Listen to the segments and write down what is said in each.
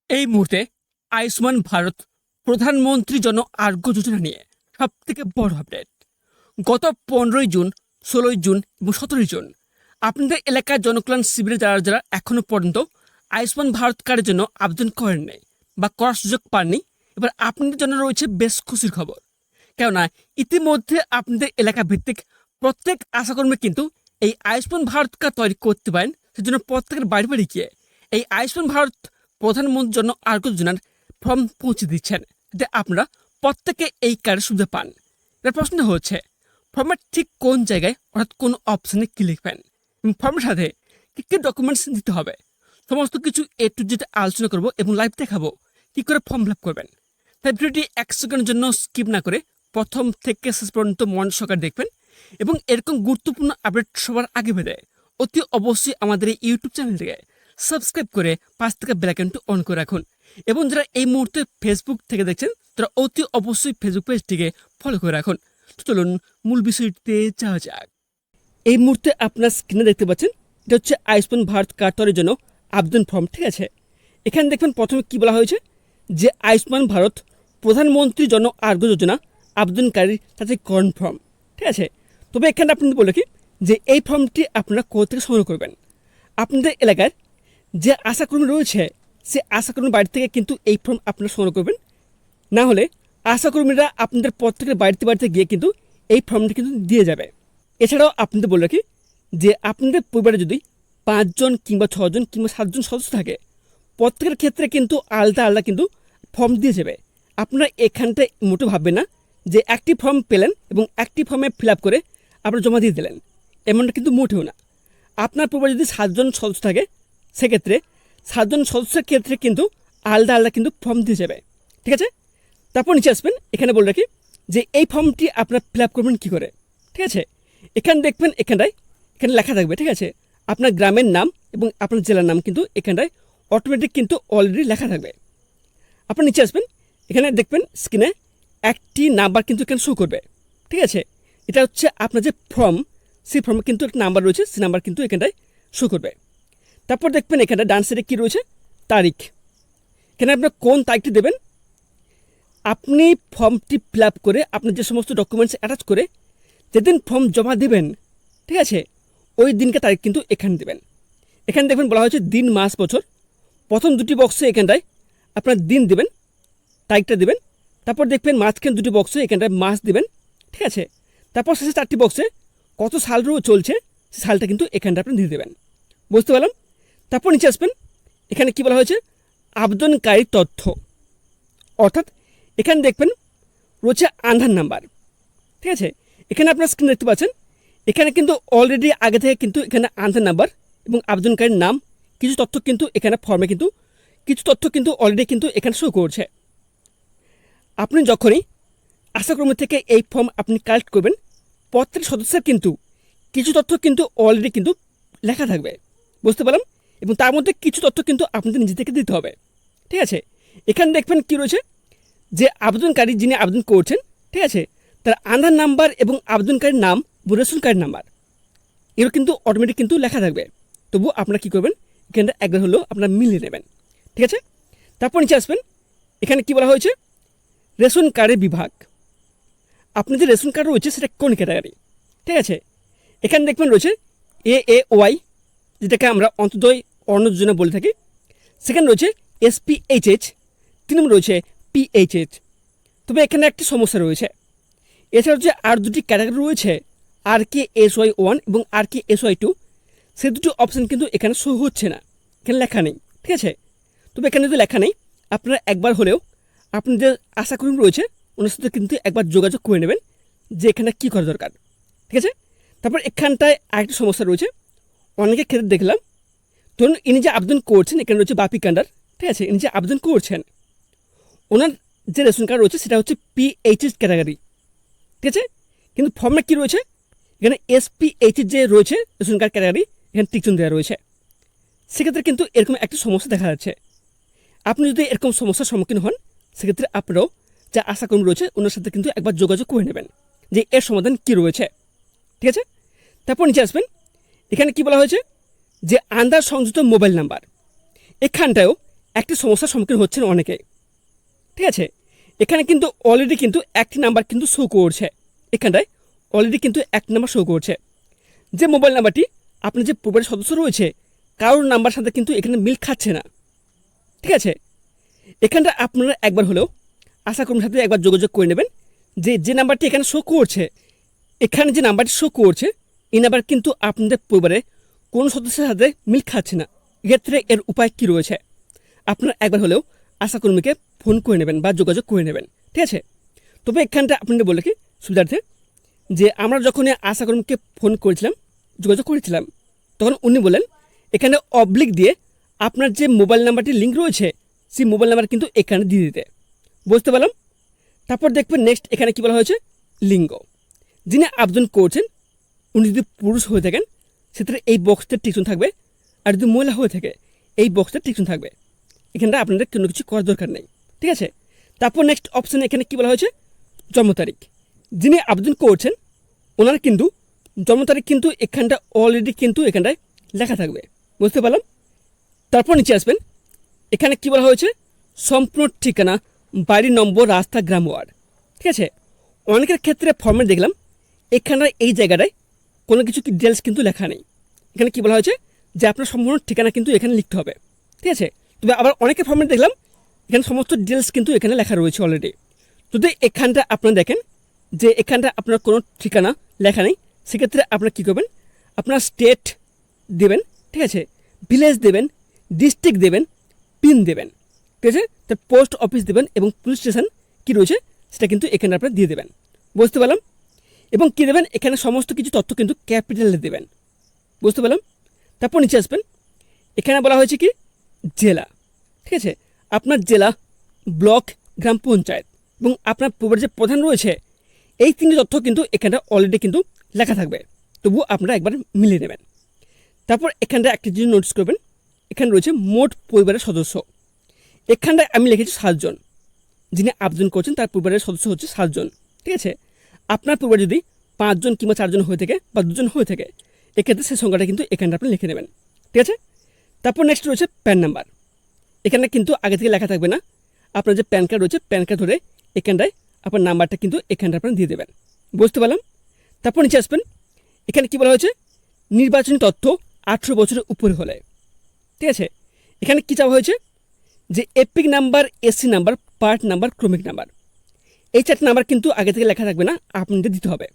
এই মুহূর্তে আয়ুষ্মান ভারত প্রধানমন্ত্রী জন আরোগ্য যোজনা নিয়ে সব থেকে বড় আপডেট। গত 15 জুন, 16 জুন এবং 17 জুন আপনাদের এলাকার জনকল্যাণ শিবিরে যারা যারা এখনো পর্যন্ত আয়ুষ্মান ভারত কার্ডের জন্য আবেদন করেন নাই বা করার সুযোগ পাননি, এবার আপনাদের জন্য রয়েছে বেশ খুশির খবর। কেননা ইতিমধ্যে আপনাদের এলাকা ভিত্তিক প্রত্যেক আশাকর্মী কিন্তু এই আয়ুষ্মান ভারত কার্ড তৈরি করতে পারেন। সেজন্য প্রত্যেকের বাড়ি বাড়ি গিয়ে এই আয়ুষ্মান ভারত প্রধানমন্ত্রীর জন্য আরোগ্য যোজনার ফর্ম পৌঁছে দিচ্ছেন, যাতে আপনারা প্রত্যেকে এই কার্ডের সুবিধা পান। এর প্রশ্ন হচ্ছে, ফর্মের ঠিক কোন জায়গায় অর্থাৎ কোন অপশানে কি লিখবেন এবং ফর্মের সাথে কী কী ডকুমেন্টস দিতে হবে, সমস্ত কিছু A to Z আলোচনা করব এবং লাইভ দেখাবো কী করে ফর্ম ফিল আপ করবেন। তাই ভিডিওটি 1 সেকেন্ডের জন্য স্কিপ না করে প্রথম থেকে শেষ পর্যন্ত মন সহকারে দেখবেন এবং এরকম গুরুত্বপূর্ণ আপডেট সবার আগে পেতে অতি অবশ্যই আমাদের এই ইউটিউব চ্যানেলটিকে সাবস্ক্রাইব করে পাশ থেকে বেল আইকনটি অন করে রাখুন। এবং যারা এই মুহূর্তে ফেসবুক থেকে দেখছেন তারা অতি অবশ্যই ফেসবুক পেজটিকে ফলো করে রাখুন। তো চলুন মূল বিষয়টিতে যাওয়া যাক। এই মুহূর্তে আপনার স্ক্রিনে দেখতে পাচ্ছেন, এটা হচ্ছে আয়ুষ্মান ভারত কার্ড তৈরির জন্য আবেদন ফর্ম। ঠিক আছে, এখানে দেখবেন প্রথমে কি বলা হয়েছে যে আয়ুষ্মান ভারত প্রধানমন্ত্রী জন আরোগ্য যোজনা আবেদনকারীর সাথে কর্ন ফর্ম। ঠিক আছে, তবে এখানে আপনাদের বলে কি যে এই ফর্মটি আপনারা কোথা থেকে সংগ্রহ করবেন। আপনাদের এলাকার যে আশাকর্মী রয়েছে সে আশাকর্মীর বাড়ি থেকে কিন্তু এই ফর্ম আপনারা সংগ্রহ করবেন। না হলে আশাকর্মীরা আপনাদের প্রত্যেকের বাড়িতে বাড়িতে গিয়ে কিন্তু এই ফর্মটি কিন্তু দিয়ে যাবে। এছাড়াও আপনাদের বলে রাখি যে আপনাদের পরিবারে যদি 5 জন কিংবা 6 জন কিংবা 7 জন সদস্য থাকে, প্রত্যেকের ক্ষেত্রে কিন্তু আলাদা আলাদা কিন্তু ফর্ম দিয়ে যাবে। আপনারা এখানটায় মোটেও ভাববেন না যে একটি ফর্ম পেলেন এবং একটি ফর্মে ফিল আপ করে আপনারা জমা দিয়ে দিলেন, এমনটা কিন্তু মোটেও না। আপনার পরিবারে যদি 7 জন সদস্য থাকে, সেক্ষেত্রে 7 জন সদস্যের ক্ষেত্রে কিন্তু আলাদা আলাদা কিন্তু ফর্ম দিয়ে যাবে। ঠিক আছে, তারপর নিচে আসবেন, এখানে বলে রাখি যে এই ফর্মটি আপনারা ফিল আপ করবেন কী করে। ঠিক আছে, এখানে দেখবেন এখানে লেখা থাকবে। ঠিক আছে, আপনার গ্রামের নাম এবং আপনার জেলার নাম কিন্তু এখানটায় অটোমেটিক কিন্তু অলরেডি লেখা থাকবে। আপনার নিচে আসবেন, এখানে দেখবেন স্ক্রিনে একটি নাম্বার কিন্তু এখানে শো করবে। ঠিক আছে, এটা হচ্ছে আপনার যে ফর্ম, সেই ফর্মে কিন্তু একটা নাম্বার রয়েছে, সেই নাম্বার কিন্তু এখানটায় শো করবে। তারপর দেখবেন এখানে ডান সাইডে কী রয়েছে, তারিখ। এখানে আপনার কোন তারিখটি দেবেন, আপনি ফর্মটি ফিল আপ করে আপনার যে সমস্ত ডকুমেন্টস অ্যাটাচ করে যেদিন ফর্ম জমা দেবেন, ঠিক আছে, ওই দিনকে তারিখ কিন্তু এখানে দেবেন। এখানে দেখবেন বলা হয়েছে দিন, মাস, বছর। প্রথম দুটি বক্সে এখানটায় আপনার দিন দেবেন, তারিখটা দেবেন। তারপর দেখবেন মাঝখানে দুটি বক্সে এখানটায় মাস দেবেন। ঠিক আছে, তারপর শেষে 4টি বক্সে কত সাল চলছে সেই সালটা কিন্তু এখানটা আপনি দিয়ে দেবেন। বুঝতে পারলাম। তারপর নিচে আসবেন, এখানে কি বলা হয়েছে আবেদনকারী তথ্য, অর্থাৎ এখানে দেখবেন রয়েছে আধার নাম্বার। ঠিক আছে, এখানে আপনার স্ক্রিন দেখতে পাচ্ছেন, এখানে কিন্তু অলরেডি আগে থেকে কিন্তু এখানে আধার নাম্বার এবং আবেদনকারীর নাম কিছু তথ্য কিন্তু এখানে ফর্মে কিন্তু কিছু তথ্য কিন্তু অলরেডি কিন্তু এখানে শো করছে। আপনি যখনই আশাকর্মী থেকে এই ফর্ম আপনি কালেক্ট করবেন, প্রত্যেক সদস্যের কিন্তু কিছু তথ্য কিন্তু অলরেডি কিন্তু লেখা থাকবে। বুঝতে পারলাম। এবং তার মধ্যে কিছু তথ্য কিন্তু আপনাদের নিজে থেকে দিতে হবে। ঠিক আছে, এখানে দেখবেন কি রয়েছে যে আবেদনকারী যিনি আবেদন করছেন, ঠিক আছে, তার আধার নাম্বার এবং আবেদনকারীর নাম, রেশন কার্ড নাম্বার, এগুলো কিন্তু অটোমেটিক কিন্তু লেখা থাকবে। তবু আপনারা কী করবেন, এখানটা একবার হলেও আপনারা মিলিয়ে নেবেন। ঠিক আছে, তারপর নিচে আসবেন, এখানে কি বলা হয়েছে রেশন কার্ডের বিভাগ। আপনার যে রেশন কার্ড রয়েছে সেটা কোন ক্যাটাগরি। ঠিক আছে, এখানে দেখবেন রয়েছে AAY, যেটাকে আমরা অন্তোদয় অন্ন যোজনা বলে থাকি। সেখানে রয়েছে SPHH, 3 নম্বর রয়েছে PHH। তবে এখানে একটি সমস্যা রয়েছে, এছাড়া যে আর দুটি ক্যাটাগরি রয়েছে RKSY1 এবং RKSY2, সেই দুটি অপশান কিন্তু এখানে শো হচ্ছে না, এখানে লেখা নেই। ঠিক আছে, তবে এখানে যদি লেখা নেই, আপনারা একবার হলেও আপনি যে আশাকর্মী রয়েছে ওনার সাথে কিন্তু একবার যোগাযোগ করে নেবেন যে এখানে কী করা দরকার। ঠিক আছে, তারপর এখানটায় আরেকটি সমস্যা রয়েছে, অনেকের ক্ষেত্রে দেখলাম, ধরুন ইনি যে আবেদন করছেন, এখানে রয়েছে বাপি কান্ডার। ঠিক আছে, ইনি যে আবেদন করছেন, ওনার যে রেশন কার্ড রয়েছে সেটা হচ্ছে PHH ক্যাটাগরি। ঠিক আছে, কিন্তু ফর্মে কী রয়েছে, এখানে SPHH যে রয়েছে রেশন কার্ড ক্যাটাগরি, এখানে টিকচিহ্ন দেওয়া রয়েছে। সেক্ষেত্রে কিন্তু এরকম একটি সমস্যা দেখা যাচ্ছে। আপনি যদি এরকম সমস্যার সম্মুখীন হন, সেক্ষেত্রে আপনারাও যা আশাকর্মী রয়েছে ওনার সাথে কিন্তু একবার যোগাযোগ করে নেবেন যে এর সমাধান কী রয়েছে। ঠিক আছে, তারপর নিচে আসবেন, এখানে কি বলা হয়েছে যে আধার সংযুক্ত মোবাইল নাম্বার। এখানটায়ও একটি সমস্যার সম্মুখীন হচ্ছেন অনেকে, ঠিক আছে। এখানে কিন্তু অলরেডি কিন্তু একটি নাম্বার কিন্তু শো করছে, এখানটায় অলরেডি কিন্তু একটি নাম্বার শো করছে। যে মোবাইল নাম্বারটি আপনার যে পরিবারের সদস্য রয়েছে কারোর নাম্বার সাথে কিন্তু এখানে মিল খাচ্ছে না, ঠিক আছে। এখানটা আপনারা একবার হলেও আশাকর্মীর সাথে একবার যোগাযোগ করে নেবেন যে নাম্বারটি এখানে শো করছে, এখানে যে নাম্বারটি শো করছে এই নাম্বার কিন্তু আপনাদের পরিবারে কোনো সদস্যের সাথে মিল খাচ্ছে না। এক্ষেত্রে এর উপায় কী রয়েছে, আপনারা একবার হলেও আশাকর্মীকে ফোন করে নেবেন বা যোগাযোগ করে নেবেন, ঠিক আছে। তবে এখানটা আপনাদের বলে কি সুবিধার্থে যে আমরা যখন আশাকর্মীকে ফোন করেছিলাম, যোগাযোগ করেছিলাম, তখন উনি বলেন এখানে অবলিক দিয়ে আপনার যে মোবাইল নাম্বারটি লিঙ্ক রয়েছে সেই মোবাইল নাম্বার কিন্তু এখানে দিয়ে দিতে। বুঝতে পারলাম। তারপর দেখবেন নেক্সট এখানে কী বলা হয়েছে, লিঙ্গ। যিনি আবেদন করছেন উনি যদি পুরুষ হয়ে থাকেন সেক্ষেত্রে এই বক্সটা টিকশন থাকবে, আর যদি মহিলা হয়ে থাকে এই বক্সটা টিকশন থাকবে। এখানটা আপনাদের কোনো কিছু করার দরকার নেই, ঠিক আছে। তারপর নেক্সট অপশানে এখানে কী বলা হয়েছে, জন্ম তারিখ। যিনি আবেদন করছেন ওনার কিন্তু জন্ম তারিখ কিন্তু এখানটা অলরেডি কিন্তু এখানটায় লেখা থাকবে। বুঝতে পারলাম। তারপর নিচে আসবেন, এখানে কী বলা হয়েছে, সম্পূর্ণ ঠিকানা, বাড়ি নম্বর, রাস্তা, গ্রাম, ওয়ার্ড, ঠিক আছে। অনেকের ক্ষেত্রে ফর্মে দেখলাম এখানটায় এই জায়গাটায় কোনো কিছু ডিটেলস কিন্তু লেখা নেই। এখানে কী বলা হয়েছে যে আপনার সম্পূর্ণ ঠিকানা কিন্তু এখানে লিখতে হবে, ঠিক আছে। তবে আবার অনেকের ফর্মে দেখলাম এখানে সমস্ত ডিটেলস কিন্তু এখানে লেখা রয়েছে অলরেডি। যদি এখানটা আপনারা দেখেন যে এখানটা আপনার কোনো ঠিকানা লেখা নেই, সেক্ষেত্রে আপনারা কী করবেন, আপনার স্টেট দেবেন, ঠিক আছে, ভিলেজ দেবেন, ডিস্ট্রিক্ট দেবেন, পিন দেবেন, ঠিক আছে। তার পোস্ট অফিস দেবেন এবং পুলিশ স্টেশন কী রয়েছে সেটা কিন্তু এখানে আপনারা দিয়ে দেবেন। বুঝতে পারলাম। এবং কী দেবেন, এখানে সমস্ত কিছু তথ্য কিন্তু ক্যাপিটালে দেবেন। বুঝতে পারলাম। তারপর নিচে আসবেন, এখানে বলা হয়েছে কি জেলা, ঠিক আছে। আপনার জেলা, ব্লক, গ্রাম পঞ্চায়েত এবং আপনার পরিবারের যে প্রধান রয়েছে এই তিনটি তথ্য কিন্তু এখানটা অলরেডি কিন্তু লেখা থাকবে, তবুও আপনারা একবার মিলিয়ে নেবেন। তারপর এখানটা একটি জিনিস নোটিস করবেন, এখানে রয়েছে মোট পরিবারের সদস্য। এখানটায় আমি লিখেছি 7 জন। যিনি আবেদন করছেন তার পরিবারের সদস্য হচ্ছে 7 জন, ঠিক আছে। আপনার পরিবার যদি 5 জন কিংবা 4 জন হয়ে থাকে বা 2 জন হয়ে থাকে এক্ষেত্রে সেই সংখ্যাটা কিন্তু এখানটা আপনি লিখে নেবেন, ঠিক আছে। তারপর নেক্সট রয়েছে প্যান নাম্বার। এখানে কিন্তু আগে থেকে লেখা থাকবে না, আপনার যে প্যান কার্ড রয়েছে প্যান কার্ড ধরে এখানটায় আপনার নাম্বারটা কিন্তু এখানটা আপনারা দিয়ে দেবেন। বুঝতে পারলাম। তারপর নিচে আসবেন, এখানে কী বলা হয়েছে, নির্বাচনী তথ্য 18 বছরের উপরে হলে, ঠিক আছে। এখানে কী চাওয়া হয়েছে যে epic number, SC number, part number, ক্রমিক নাম্বার, এই 4টি নাম্বার কিন্তু আগে থেকে লেখা থাকবে না, আপনাদের দিতে হবে।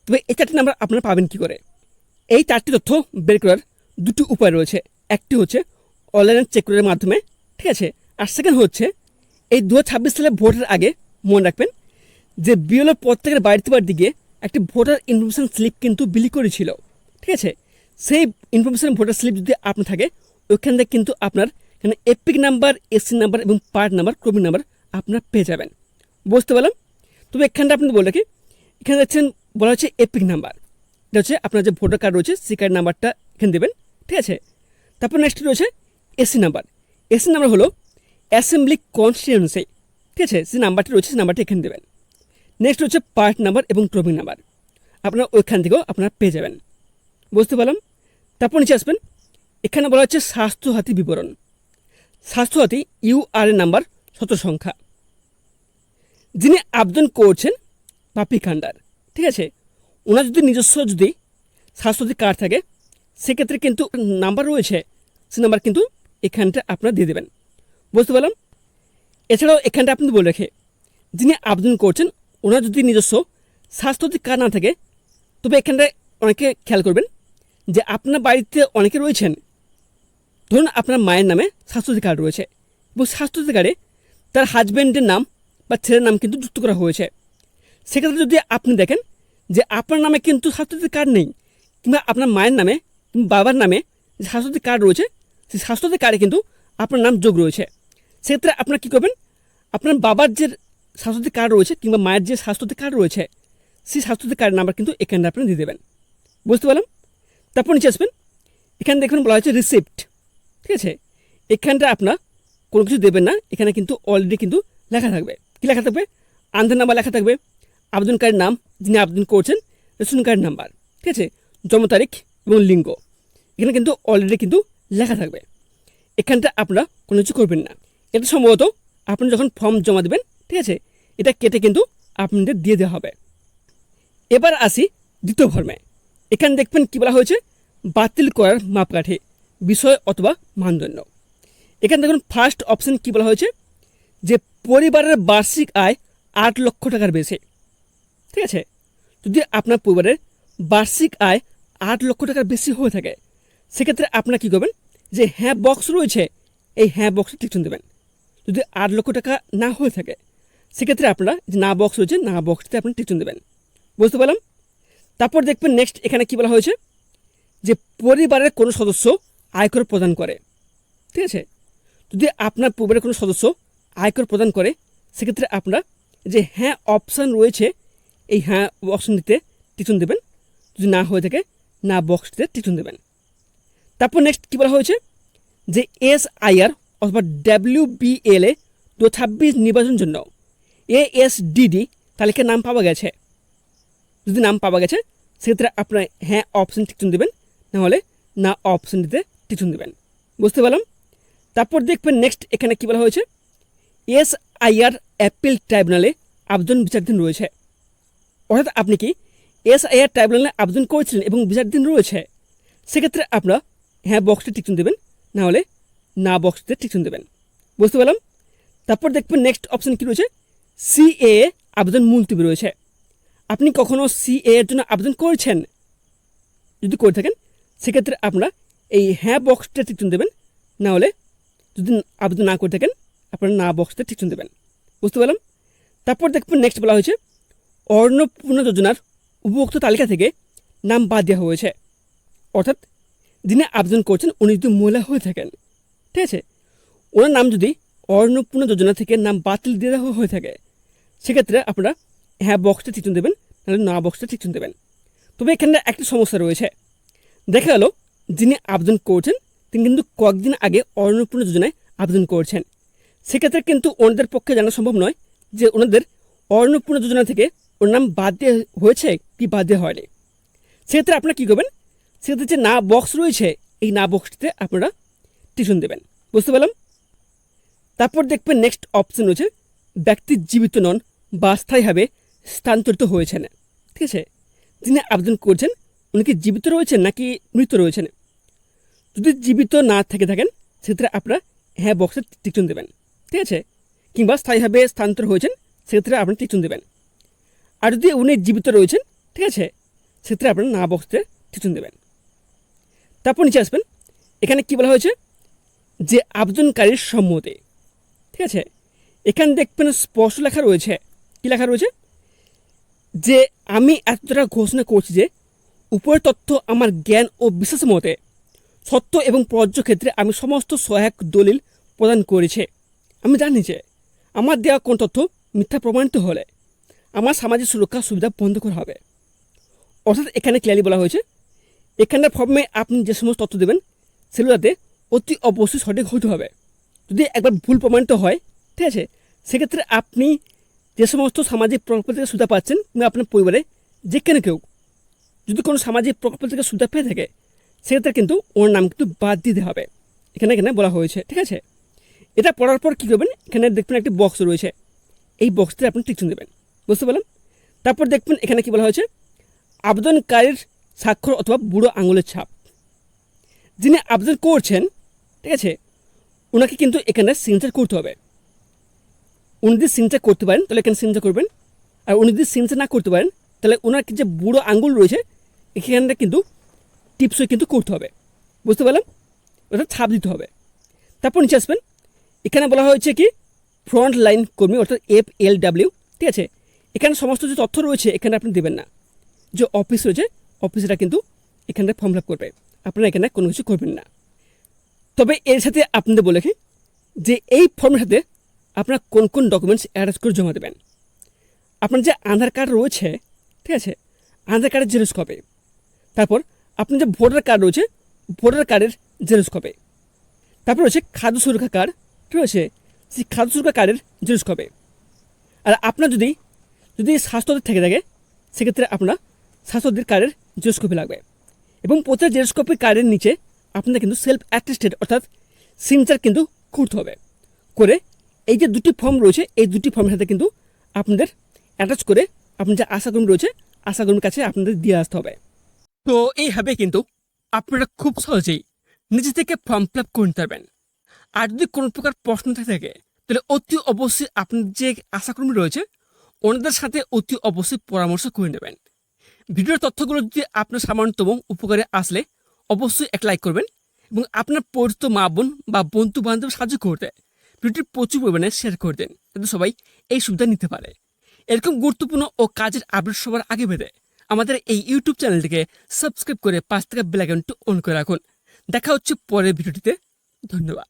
তবে এই 4টি নাম্বার আপনারা পাবেন কী করে, এই 4টি তথ্য বের করার 2টি উপায় রয়েছে। একটি হচ্ছে অনলাইনে চেক করার মাধ্যমে, ঠিক আছে। আর সেকেন্ড হচ্ছে এই 2026 সালে ভোটের আগে মনে রাখবেন যে বিএলও প্রত্যেকের বাড়িতে গিয়ে একটি ভোটার ইনফরমেশন স্লিপ কিন্তু বিলি করেছিল, ঠিক আছে। সেই ইনফরমেশন ভোটার স্লিপ যদি আপনার থাকে ওইখান থেকে কিন্তু আপনার এখানে এপিক নাম্বার, এসসি নাম্বার এবং পার্ট নাম্বার, ক্রমিক নাম্বার আপনারা পেয়ে যাবেন। বুঝতে পারলাম। তবে এখানটা আপনি বলে রাখি, এখানে দেখছেন বলা হচ্ছে এপিক নাম্বার, এটা হচ্ছে আপনার যে ভোটার কার্ড রয়েছে সেই কার্ড নাম্বারটা এখানে দেবেন, ঠিক আছে। তারপর নেক্সট রয়েছে এসসি নাম্বার। এসসি নাম্বার হলো অ্যাসেম্বলি কনস্টিটিউয়েন্সি, ঠিক আছে, যে নাম্বারটি রয়েছে সেই নাম্বারটি এখানে দেবেন। নেক্সট হচ্ছে পার্ট নাম্বার এবং ক্রমিক নাম্বার, আপনারা ওইখান থেকেও আপনারা পেয়ে যাবেন। বুঝতে পারলাম। তারপর নিচে আসবেন, এখানে বলা হচ্ছে স্বাস্থ্যসাথী বিবরণ। স্বাস্থ্যসাথী ইউআরএন নাম্বার, 17 সংখ্যা। যিনি আবেদন করছেন বাপি খান্ডার, ঠিক আছে, ওনার যদি নিজস্ব যদি স্বাস্থ্যসাথী কার্ড থাকে সেক্ষেত্রে কিন্তু নাম্বার রয়েছে, সে নাম্বার কিন্তু এখানটা আপনারা দিয়ে দেবেন। বুঝতে পারলাম। এছাড়াও এখানটা আপনি বলে রেখে যিনি আবেদন করছেন ওনার যদি নিজস্ব স্বাস্থ্যসাথী কার্ড না থাকে, তবে এখানটায় অনেকে খেয়াল করবেন যে আপনার বাড়িতে অনেকে রয়েছেন, ধরুন আপনার মায়ের নামে স্বাস্থ্যসাথী কার্ড রয়েছে এবং স্বাস্থ্যসাথী কার্ডে তার হাজব্যান্ডের নাম বা ছেলের নাম কিন্তু যুক্ত করা হয়েছে। সেক্ষেত্রে যদি আপনি দেখেন যে আপনার নামে কিন্তু স্বাস্থ্যসাথী কার্ড নেই কিংবা আপনার মায়ের নামে কিংবা বাবার নামে যে স্বাস্থ্যসাথী কার্ড রয়েছে সেই স্বাস্থ্যসাথী কার্ডে কিন্তু আপনার নাম যোগ রয়েছে, সেক্ষেত্রে আপনারা কী করবেন, আপনার বাবার যে স্বাস্থ্যসাথী কার্ড রয়েছে কিংবা মায়ের যে স্বাস্থ্যসাথী কার্ড রয়েছে সেই স্বাস্থ্যসাথী কার্ডের নাম্বার কিন্তু এখানে আপনি দিয়ে দেবেন। বুঝতে পারলাম। তারপর নিচে আসবেন, এখানে দেখবেন বলা হয়েছে রিসিপ্ট, ঠিক আছে। এখানটা আপনার কোনো কিছু দেবেন না, এখানে কিন্তু অলরেডি কিন্তু লেখা থাকবে। কী লেখা থাকবে, আধার নাম্বার লেখা থাকবে, আবেদনকারীর নাম যিনি আবেদন করছেন, রেশন কার্ড নাম্বার, ঠিক আছে, জন্ম তারিখ এবং লিঙ্গ এখানে কিন্তু অলরেডি কিন্তু লেখা থাকবে। এখানটা আপনারা কোনো কিছু করবেন না। এটা সম্ভবত আপনি যখন ফর্ম জমা দেবেন, ঠিক আছে, এটা কেটে কিন্তু আপনাদের দিয়ে দেওয়া হবে। এবার আসি দ্বিতীয় ফর্মে। এখানে দেখবেন কী বলা হয়েছে, বাতিল করার মাপকাঠি, বিষয় অথবা মানদণ্ড। এখানে দেখুন ফার্স্ট অপশন কী বলা হয়েছে, যে পরিবারের বার্ষিক আয় 8 লক্ষ টাকার বেশি। ঠিক আছে, যদি আপনার পরিবারের বার্ষিক আয় 8 লক্ষ টাকার বেশি হয়ে থাকে, সেক্ষেত্রে আপনারা কী করবেন, যে হ্যাঁ বক্স রয়েছে এই হ্যাঁ বক্সে টিকটুন দেবেন। যদি 8 লক্ষ টাকা না হয়ে থাকে, সেক্ষেত্রে আপনারা যে না বক্স রয়েছে না বক্সটিতে আপনি টিকটুন দেবেন। বুঝতে পারলাম? তারপর দেখবেন নেক্সট এখানে কী বলা হয়েছে, যে পরিবারের কোনো সদস্য আয়কর প্রদান করে। ঠিক আছে, যদি আপনার পরিবারের কোনো সদস্য আয়কর প্রদান করে, সেক্ষেত্রে আপনারা যে হ্যাঁ অপশান রয়েছে এই হ্যাঁ অপশানটিতে টিকটুন দেবেন। যদি না হয়ে থাকে না বক্সটিতে টিকটুন দেবেন। তারপর নেক্সট কী বলা হয়েছে, যে SIR অথবা WBLA 2026 নির্বাচনের জন্য ASDD তালিকায় নাম পাওয়া গেছে। যদি নাম পাওয়া গেছে, সেক্ষেত্রে আপনার হ্যাঁ অপশান টিকটুন দেবেন, নাহলে না অপশানটিতে টিকটুন দেবেন। বুঝতে পারলাম? তারপর দেখবেন নেক্সট এখানে কী বলা হয়েছে, SIR অ্যাপিল ট্রাইব্যুনালে আবেদন বিচারাধীন রয়েছে। অর্থাৎ আপনি কি SIR ট্রাইব্যুনালে আবেদন করেছিলেন এবং বিচারাধীন রয়েছে, সেক্ষেত্রে আপনারা হ্যাঁ বক্সটি টিকটুন দেবেন, নাহলে না বক্সটিতে টিকটুন দেবেন। বুঝতে পারলাম? তারপর দেখবেন নেক্সট অপশান কী রয়েছে, CAA আবেদন মুলতবি রয়েছে। আপনি কখনও CAA এর জন্য আবেদন করেছেন? যদি করে থাকেন, সেক্ষেত্রে আপনারা এই হ্যাঁ বক্সটা টিকটুন দেবেন, নাহলে যদি আবেদন না করে থাকেন আপনারা না বক্সতে টিকটুন দেবেন। বুঝতে পারলাম? তারপর দেখবেন নেক্সট বলা হয়েছে, অন্নপূর্ণা যোজনার উপভোক্তা তালিকা থেকে নাম বাদ দেওয়া হয়েছে। অর্থাৎ যিনি আবেদন করছেন উনি যদি মহিলা হয়ে থাকেন, ঠিক আছে, ওনার নাম যদি অন্নপূর্ণা যোজনা থেকে নাম বাতিল দিয়ে দেওয়া হয়ে থাকে, সেক্ষেত্রে আপনারা হ্যাঁ বক্সটা টিকটুন দেবেন, নাহলে না বক্সটা টিকটুন দেবেন। তবে এখানে একটা সমস্যা রয়েছে। দেখা গেল যিনি আবেদন করছেন তিনি কিন্তু কয়েকদিন আগে অন্নপূর্ণা যোজনায় আবেদন করছেন। সেক্ষেত্রে কিন্তু ওনাদের পক্ষে জানা সম্ভব নয় যে ওনাদের অন্নপূর্ণা যোজনা থেকে ওর নাম বাদ দেওয়া হয়েছে কি বাদ দেওয়া হয়নি। সেক্ষেত্রে আপনারা কী করবেন, সেক্ষেত্রে যে না বক্স রয়েছে এই না বক্সটিতে আপনারা টিকটুন দেবেন। বুঝতে পারলাম? তারপর দেখবেন নেক্সট অপশন রয়েছে, ব্যক্তি জীবিত নন বা স্থায়ীভাবে স্থানান্তরিত হয়েছেন। ঠিক আছে, যিনি আবেদন করছেন উনি কি জীবিত রয়েছেন নাকি মৃত রয়েছেন? যদি জীবিত না থেকে থাকেন, সেক্ষেত্রে আপনারা হ্যাঁ বক্সে টিকটুন দেবেন। ঠিক আছে, কিংবা স্থায়ীভাবে স্থানান্তর হয়েছেন, সেক্ষেত্রে আপনারা টিকটুন দেবেন। আর যদি উনি জীবিত রয়েছেন, ঠিক আছে, সেক্ষেত্রে আপনারা না বক্সে টিকটুন দেবেন। তারপর নিচে আসবেন, এখানে কি বলা হয়েছে, যে আবেদনকারীর সম্মতি। ঠিক আছে, এখানে দেখবেন স্পষ্ট লেখা রয়েছে, কি লেখা রয়েছে, যে আমি এতটা ঘোষণা করছি যে উপরের তথ্য আমার জ্ঞান ও বিশ্বাস মতে সত্য এবং প্রযোজ্য ক্ষেত্রে আমি সমস্ত সহায়ক দলিল প্রদান করেছি। আমি জানি যে আমার দেওয়া কোন তথ্য মিথ্যা প্রমাণিত হলে আমার সামাজিক সুরক্ষা সুবিধা বন্ধ করা হবে। অর্থাৎ এখানে ক্লিয়ারলি বলা হয়েছে, এখানকার ফর্মে আপনি যে সমস্ত তথ্য দেবেন সেগুলো যাতে অতি অবশ্যই সঠিক হতে হবে। যদি একবার ভুল প্রমাণিত হয়, ঠিক আছে, সেক্ষেত্রে আপনি যে সমস্ত সামাজিক প্রকল্প থেকে সুবিধা পাচ্ছেন কিংবা আপনার পরিবারে যে কেউ যদি কোনো সামাজিক প্রকল্প থেকে সুবিধা পেয়ে থাকে, সেক্ষেত্রে কিন্তু ওর নাম কিন্তু বাদ দিতে হবে। এখানে বলা হয়েছে। ঠিক আছে, এটা পড়ার পর কী করবেন, এখানে দেখবেন একটি বক্স রয়েছে, এই বক্সতে আপনি টিকটুন দেবেন। বুঝতে পারলাম? তারপর দেখবেন এখানে কী বলা হয়েছে, আবেদনকারীর স্বাক্ষর অথবা বুড়ো আঙুলের ছাপ। যিনি আবেদন করছেন, ঠিক আছে, ওনাকে কিন্তু এখানে সিগনেচার করতে হবে। উনি যদি সিগনেচার করতে পারেন তাহলে এখানে সিগনেচার করবেন, আর উনি যদি সিগনেচার না করতে পারেন তাহলে ওনার যে বুড়ো আঙুল রয়েছে এখানটা কিন্তু টিপসই কিন্তু করতে হবে। বুঝতে পারলাম? অর্থাৎ ছাপ দিতে হবে। তারপর নিচে আসবেন, এখানে বলা হয়েছে কি ফ্রন্ট লাইন কর্মী অর্থাৎ FLW। ঠিক আছে, এখানে সমস্ত যে তথ্য রয়েছে এখানে আপনি দেবেন না। যে অফিস রয়েছে অফিসটা কিন্তু এখানে ফর্ম ফিল আপ করবে, আপনারা এখানে কোনো কিছু করবেন না। তবে এর সাথে আপনাদের বলে রাখি যে এই ফর্মের সাথে আপনারা কোন কোন ডকুমেন্টস অ্যাটাচ করে জমা দেবেন। আপনার যে আধার কার্ড রয়েছে, ঠিক আছে, আধার কার্ডের জেরক্স কপি। তারপর আপনার যে ভোটার কার্ড রয়েছে ভোটার কার্ডের জেরক্স কপি। তারপর রয়েছে খাদ্য সুরক্ষা কার্ড, ঠিক আছে, সেই খাদ্য সুরক্ষা কার্ডের জেরক্স কপি। আর আপনার যদি স্বাস্থ্যদের থেকে থাকে, সেক্ষেত্রে আপনার স্বাস্থ্যদের কার্ডের জেরক্স কপি লাগবে। এবং প্রত্যেক জেরক্স কপি কার্ডের নিচে আপনাদের কিন্তু সেলফ অ্যাটেস্টেড অর্থাৎ সিগনেচার কিন্তু করতে হবে। করে এই যে দুটি ফর্ম রয়েছে এই দুটি ফর্মের সাথে কিন্তু আপনাদের অ্যাটাচ করে আপনার যে আশাকর্মী রয়েছে আশাকর্মীর কাছে আপনাদের দিয়ে আসতে হবে। তো এইভাবে কিন্তু আপনারা খুব সহজেই নিজে থেকে ফর্ম ফিল আপ করে নিতে পারবেন। আর যদি কোনো প্রকার প্রশ্ন থাকে তাহলে অতি অবশ্যই আপনার যে আশাকর্মী রয়েছে ওনাদের সাথে অতি অবশ্যই পরামর্শ করে নেবেন। ভিডিওর তথ্যগুলো যদি আপনার সামান্যতম উপকারে আসলে অবশ্যই এক লাইক করবেন এবং আপনার পরিচিত মা বোন বা বন্ধু বান্ধব সাহায্য করতে ভিডিওটি প্রচুর পরিমাণে শেয়ার করে দেন, যাতে সবাই এই সুবিধা নিতে পারে। এরকম গুরুত্বপূর্ণ ও কাজের আপডেট সবার আগে পেতে আমাদের এই ইউটিউব চ্যানেলটিকে সাবস্ক্রাইব করে পাশ থেকে বেল আইকনটি অন করে রাখুন। দেখা হচ্ছে পরের ভিডিওটিতে। ধন্যবাদ।